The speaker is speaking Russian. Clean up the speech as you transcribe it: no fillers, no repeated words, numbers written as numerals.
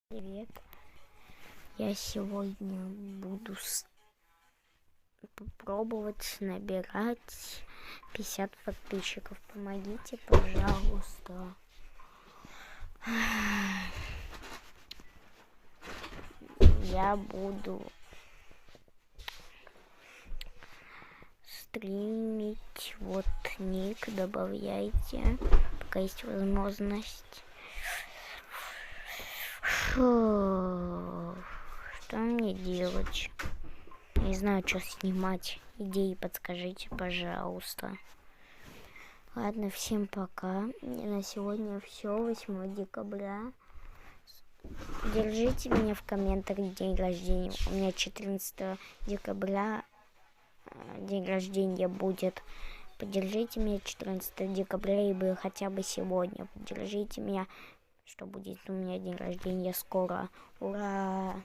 Привет. Я сегодня буду попробовать набирать 50 подписчиков. Помогите, пожалуйста. Я буду стримить. Вот ник, добавляйте, пока есть возможность. Что мне делать? Не знаю, что снимать. Идеи подскажите, пожалуйста. Ладно, всем пока. И на сегодня все. 8 декабря. Держите меня в комментах день рождения. У меня 14 декабря день рождения будет. Поддержите меня 14 декабря, либо хотя бы сегодня. Поддержите меня, что будет у меня день рождения скоро. Ура!